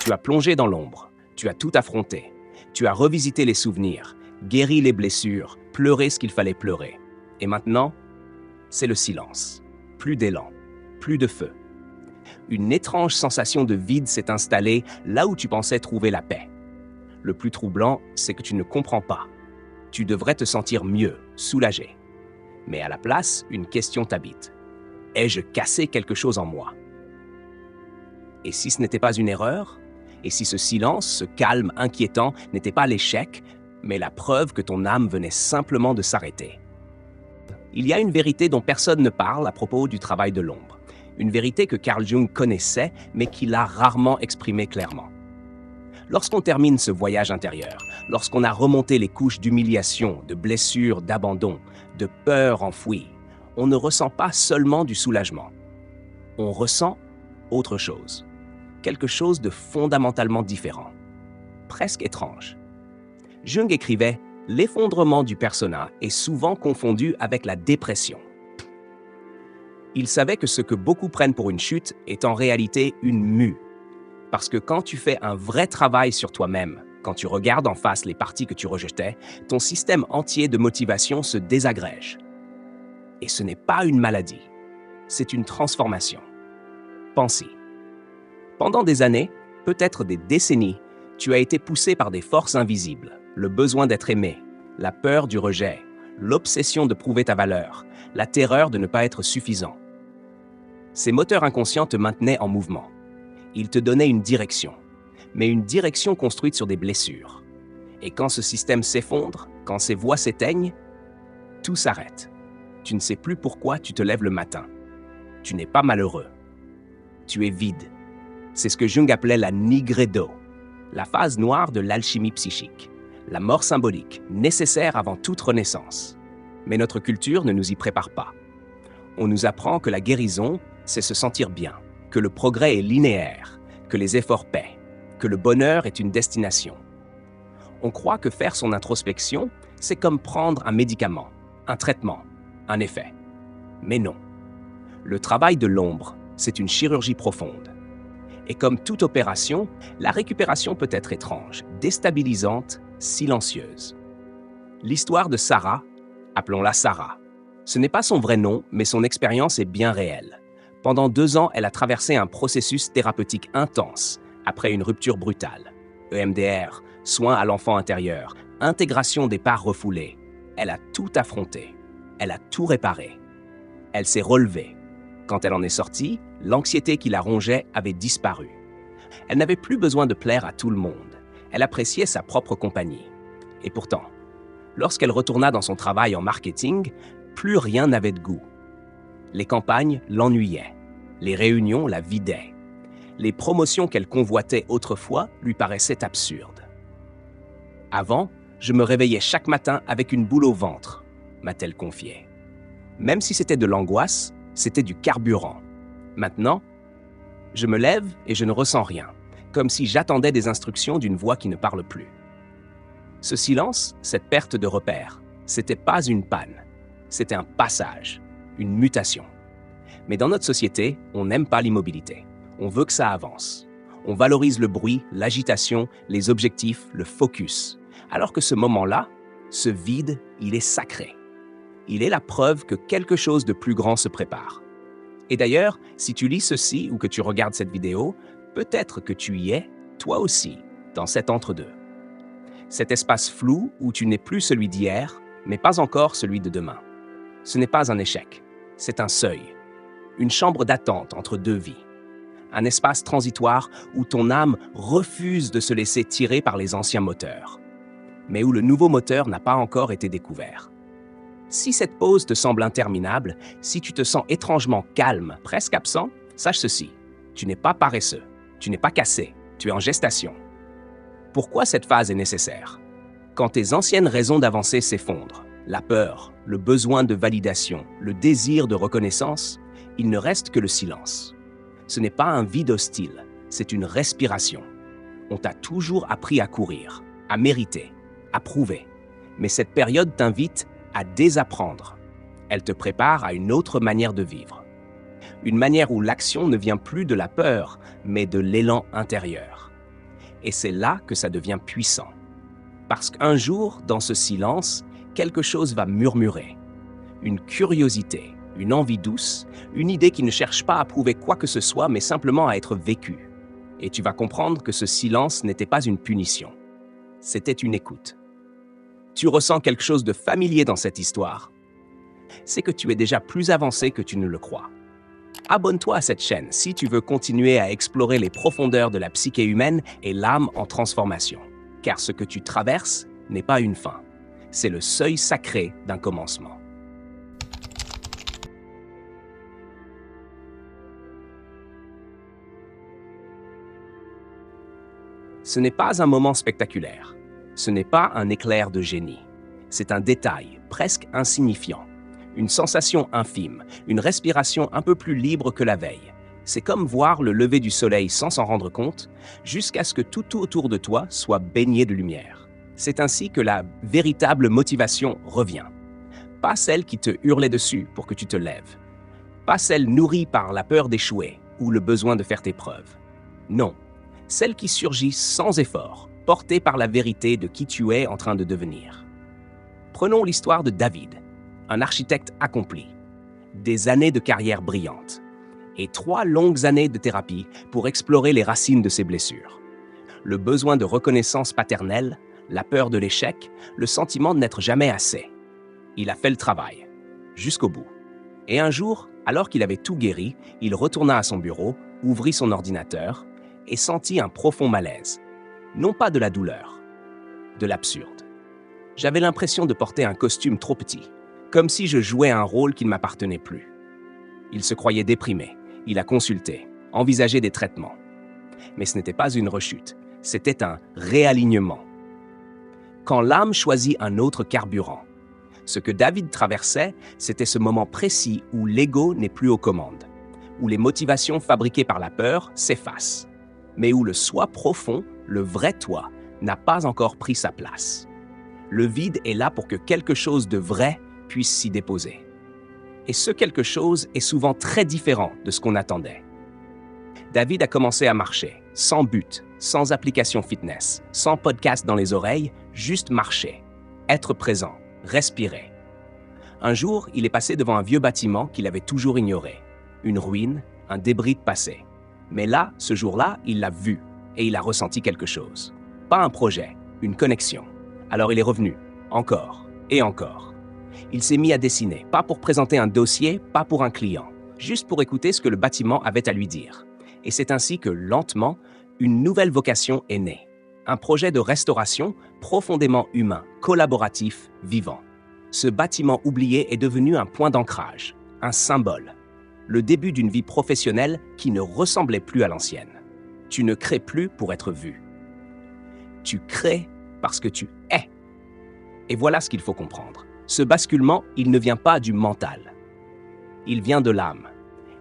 Tu as plongé dans l'ombre, tu as tout affronté, tu as revisité les souvenirs, guéri les blessures, pleuré ce qu'il fallait pleurer. Et maintenant, c'est le silence. Plus d'élan, plus de feu. Une étrange sensation de vide s'est installée là où tu pensais trouver la paix. Le plus troublant, c'est que tu ne comprends pas. Tu devrais te sentir mieux, soulagé. Mais à la place, une question t'habite. Ai-je cassé quelque chose en moi? Et si ce n'était pas une erreur? Et si ce silence, ce calme inquiétant, n'était pas l'échec, mais la preuve que ton âme venait simplement de s'arrêter? Il y a une vérité dont personne ne parle à propos du travail de l'ombre. Une vérité que Carl Jung connaissait, mais qu'il a rarement exprimée clairement. Lorsqu'on termine ce voyage intérieur, lorsqu'on a remonté les couches d'humiliation, de blessures, d'abandon, de peur enfouie, on ne ressent pas seulement du soulagement. On ressent autre chose. Quelque chose de fondamentalement différent. Presque étrange. Jung écrivait « L'effondrement du persona est souvent confondu avec la dépression ». Il savait que ce que beaucoup prennent pour une chute est en réalité une mue. Parce que quand tu fais un vrai travail sur toi-même, quand tu regardes en face les parties que tu rejetais, ton système entier de motivation se désagrège. Et ce n'est pas une maladie, c'est une transformation. Pensez. Pendant des années, peut-être des décennies, tu as été poussé par des forces invisibles, le besoin d'être aimé, la peur du rejet, l'obsession de prouver ta valeur, la terreur de ne pas être suffisant. Ces moteurs inconscients te maintenaient en mouvement. Ils te donnaient une direction, mais une direction construite sur des blessures. Et quand ce système s'effondre, quand ces voix s'éteignent, tout s'arrête. Tu ne sais plus pourquoi tu te lèves le matin. Tu n'es pas malheureux. Tu es vide. C'est ce que Jung appelait la nigredo, la phase noire de l'alchimie psychique, la mort symbolique, nécessaire avant toute renaissance. Mais notre culture ne nous y prépare pas. On nous apprend que la guérison, c'est se sentir bien, que le progrès est linéaire, que les efforts paient, que le bonheur est une destination. On croit que faire son introspection, c'est comme prendre un médicament, un traitement, un effet. Mais non. Le travail de l'ombre, c'est une chirurgie profonde. Et comme toute opération, la récupération peut être étrange, déstabilisante, silencieuse. L'histoire de Sarah, appelons-la Sarah. Ce n'est pas son vrai nom, mais son expérience est bien réelle. Pendant 2 ans, elle a traversé un processus thérapeutique intense, après une rupture brutale. EMDR, soins à l'enfant intérieur, intégration des parts refoulées. Elle a tout affronté. Elle a tout réparé. Elle s'est relevée. Quand elle en est sortie, l'anxiété qui la rongeait avait disparu. Elle n'avait plus besoin de plaire à tout le monde. Elle appréciait sa propre compagnie. Et pourtant, lorsqu'elle retourna dans son travail en marketing, plus rien n'avait de goût. Les campagnes l'ennuyaient. Les réunions la vidaient. Les promotions qu'elle convoitait autrefois lui paraissaient absurdes. Avant, je me réveillais chaque matin avec une boule au ventre, m'a-t-elle confié. Même si c'était de l'angoisse, c'était du carburant. Maintenant, je me lève et je ne ressens rien, comme si j'attendais des instructions d'une voix qui ne parle plus. Ce silence, cette perte de repère, c'était pas une panne, c'était un passage, une mutation. Mais dans notre société, on n'aime pas l'immobilité. On veut que ça avance. On valorise le bruit, l'agitation, les objectifs, le focus. Alors que ce moment-là, ce vide, il est sacré. Il est la preuve que quelque chose de plus grand se prépare. Et d'ailleurs, si tu lis ceci ou que tu regardes cette vidéo, peut-être que tu y es, toi aussi, dans cet entre-deux. Cet espace flou où tu n'es plus celui d'hier, mais pas encore celui de demain. Ce n'est pas un échec, c'est un seuil. Une chambre d'attente entre 2 vies. Un espace transitoire où ton âme refuse de se laisser tirer par les anciens moteurs, mais où le nouveau moteur n'a pas encore été découvert. Si cette pause te semble interminable, si tu te sens étrangement calme, presque absent, sache ceci, tu n'es pas paresseux, tu n'es pas cassé, tu es en gestation. Pourquoi cette phase est nécessaire? Quand tes anciennes raisons d'avancer s'effondrent, la peur, le besoin de validation, le désir de reconnaissance, il ne reste que le silence. Ce n'est pas un vide hostile, c'est une respiration. On t'a toujours appris à courir, à mériter, à prouver. Mais cette période t'invite à désapprendre. Elle te prépare à une autre manière de vivre. Une manière où l'action ne vient plus de la peur, mais de l'élan intérieur. Et c'est là que ça devient puissant. Parce qu'un jour, dans ce silence, quelque chose va murmurer. Une curiosité, une envie douce, une idée qui ne cherche pas à prouver quoi que ce soit, mais simplement à être vécue. Et tu vas comprendre que ce silence n'était pas une punition. C'était une écoute. Tu ressens quelque chose de familier dans cette histoire. C'est que tu es déjà plus avancé que tu ne le crois. Abonne-toi à cette chaîne si tu veux continuer à explorer les profondeurs de la psyché humaine et l'âme en transformation. Car ce que tu traverses n'est pas une fin. C'est le seuil sacré d'un commencement. Ce n'est pas un moment spectaculaire. Ce n'est pas un éclair de génie. C'est un détail, presque insignifiant. Une sensation infime, une respiration un peu plus libre que la veille. C'est comme voir le lever du soleil sans s'en rendre compte, jusqu'à ce que tout autour de toi soit baigné de lumière. C'est ainsi que la véritable motivation revient. Pas celle qui te hurlait dessus pour que tu te lèves. Pas celle nourrie par la peur d'échouer ou le besoin de faire tes preuves. Non, celle qui surgit sans effort, portée par la vérité de qui tu es en train de devenir. Prenons l'histoire de David, un architecte accompli, des années de carrière brillante et 3 longues années de thérapie pour explorer les racines de ses blessures. Le besoin de reconnaissance paternelle, la peur de l'échec, le sentiment de n'être jamais assez. Il a fait le travail, jusqu'au bout. Et un jour, alors qu'il avait tout guéri, il retourna à son bureau, ouvrit son ordinateur et sentit un profond malaise. Non pas de la douleur, de l'absurde. J'avais l'impression de porter un costume trop petit, comme si je jouais un rôle qui ne m'appartenait plus. Il se croyait déprimé, il a consulté, envisagé des traitements. Mais ce n'était pas une rechute, c'était un réalignement. Quand l'âme choisit un autre carburant, ce que David traversait, c'était ce moment précis où l'ego n'est plus aux commandes, où les motivations fabriquées par la peur s'effacent, mais où le soi profond, le vrai toi, n'a pas encore pris sa place. Le vide est là pour que quelque chose de vrai puisse s'y déposer. Et ce quelque chose est souvent très différent de ce qu'on attendait. David a commencé à marcher, sans but, sans application fitness, sans podcast dans les oreilles, juste marcher, être présent, respirer. Un jour, il est passé devant un vieux bâtiment qu'il avait toujours ignoré, une ruine, un débris de passé. Mais là, ce jour-là, il l'a vu et il a ressenti quelque chose. Pas un projet, une connexion. Alors il est revenu, encore et encore. Il s'est mis à dessiner, pas pour présenter un dossier, pas pour un client, juste pour écouter ce que le bâtiment avait à lui dire. Et c'est ainsi que, lentement, une nouvelle vocation est née. Un projet de restauration profondément humain, collaboratif, vivant. Ce bâtiment oublié est devenu un point d'ancrage, un symbole. Le début d'une vie professionnelle qui ne ressemblait plus à l'ancienne. Tu ne crées plus pour être vu. Tu crées parce que tu es. Et voilà ce qu'il faut comprendre. Ce basculement, il ne vient pas du mental. Il vient de l'âme.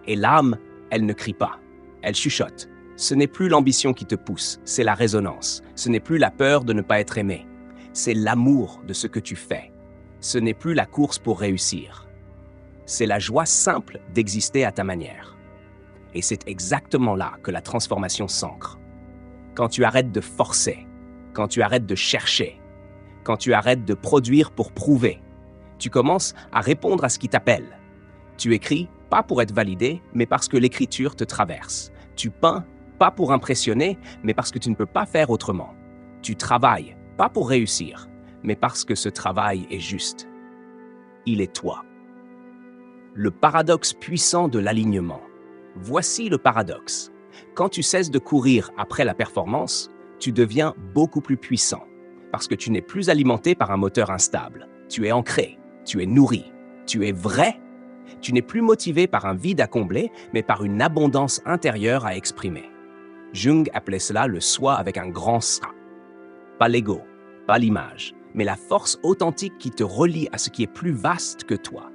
Et l'âme, elle ne crie pas. Elle chuchote. Ce n'est plus l'ambition qui te pousse, c'est la résonance. Ce n'est plus la peur de ne pas être aimé. C'est l'amour de ce que tu fais. Ce n'est plus la course pour réussir. C'est la joie simple d'exister à ta manière. Et c'est exactement là que la transformation s'ancre. Quand tu arrêtes de forcer, quand tu arrêtes de chercher, quand tu arrêtes de produire pour prouver, tu commences à répondre à ce qui t'appelle. Tu écris, pas pour être validé, mais parce que l'écriture te traverse. Tu peins, pas pour impressionner, mais parce que tu ne peux pas faire autrement. Tu travailles, pas pour réussir, mais parce que ce travail est juste. Il est toi. Le paradoxe puissant de l'alignement. Voici le paradoxe. Quand tu cesses de courir après la performance, tu deviens beaucoup plus puissant, parce que tu n'es plus alimenté par un moteur instable. Tu es ancré, tu es nourri, tu es vrai. Tu n'es plus motivé par un vide à combler, mais par une abondance intérieure à exprimer. Jung appelait cela le soi avec un grand S. Pas l'ego, pas l'image, mais la force authentique qui te relie à ce qui est plus vaste que toi.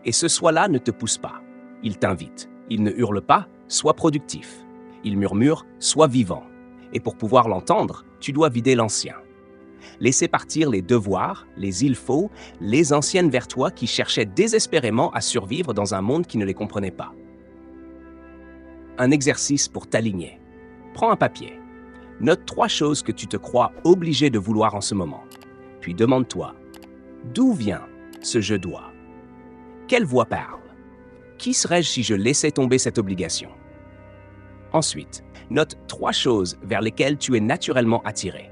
Et ce soi-là ne te pousse pas. Il t'invite. Il ne hurle pas, sois productif. Il murmure, sois vivant. Et pour pouvoir l'entendre, tu dois vider l'ancien. Laisser partir les devoirs, les il faut, les anciennes vers toi qui cherchaient désespérément à survivre dans un monde qui ne les comprenait pas. Un exercice pour t'aligner. Prends un papier. Note 3 choses que tu te crois obligé de vouloir en ce moment. Puis demande-toi, d'où vient ce je dois? Quelle voix parle? Qui serais-je si je laissais tomber cette obligation? Ensuite, note 3 choses vers lesquelles tu es naturellement attiré.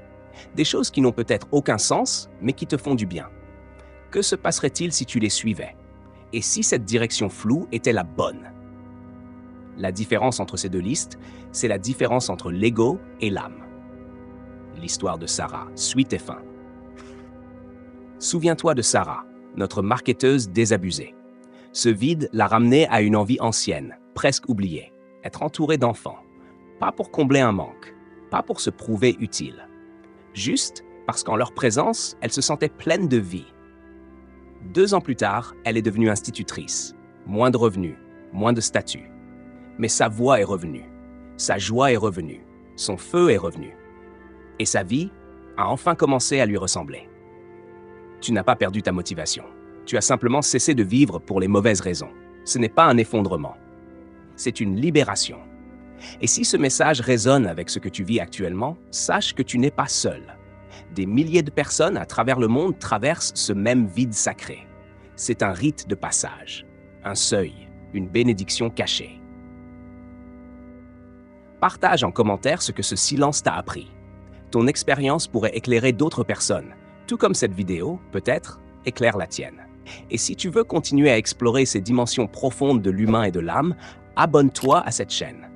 Des choses qui n'ont peut-être aucun sens, mais qui te font du bien. Que se passerait-il si tu les suivais? Et si cette direction floue était la bonne? La différence entre ces deux listes, c'est la différence entre l'ego et l'âme. L'histoire de Sarah, suite et fin. Souviens-toi de Sarah, notre marketeuse désabusée. Ce vide l'a ramenée à une envie ancienne, presque oubliée. Être entourée d'enfants. Pas pour combler un manque, pas pour se prouver utile. Juste parce qu'en leur présence, elle se sentait pleine de vie. 2 ans plus tard, elle est devenue institutrice. Moins de revenus, moins de statut. Mais sa voix est revenue, sa joie est revenue, son feu est revenu. Et sa vie a enfin commencé à lui ressembler. Tu n'as pas perdu ta motivation. Tu as simplement cessé de vivre pour les mauvaises raisons. Ce n'est pas un effondrement. C'est une libération. Et si ce message résonne avec ce que tu vis actuellement, sache que tu n'es pas seul. Des milliers de personnes à travers le monde traversent ce même vide sacré. C'est un rite de passage, un seuil, une bénédiction cachée. Partage en commentaire ce que ce silence t'a appris. Ton expérience pourrait éclairer d'autres personnes, tout comme cette vidéo, peut-être, éclaire la tienne. Et si tu veux continuer à explorer ces dimensions profondes de l'humain et de l'âme, abonne-toi à cette chaîne.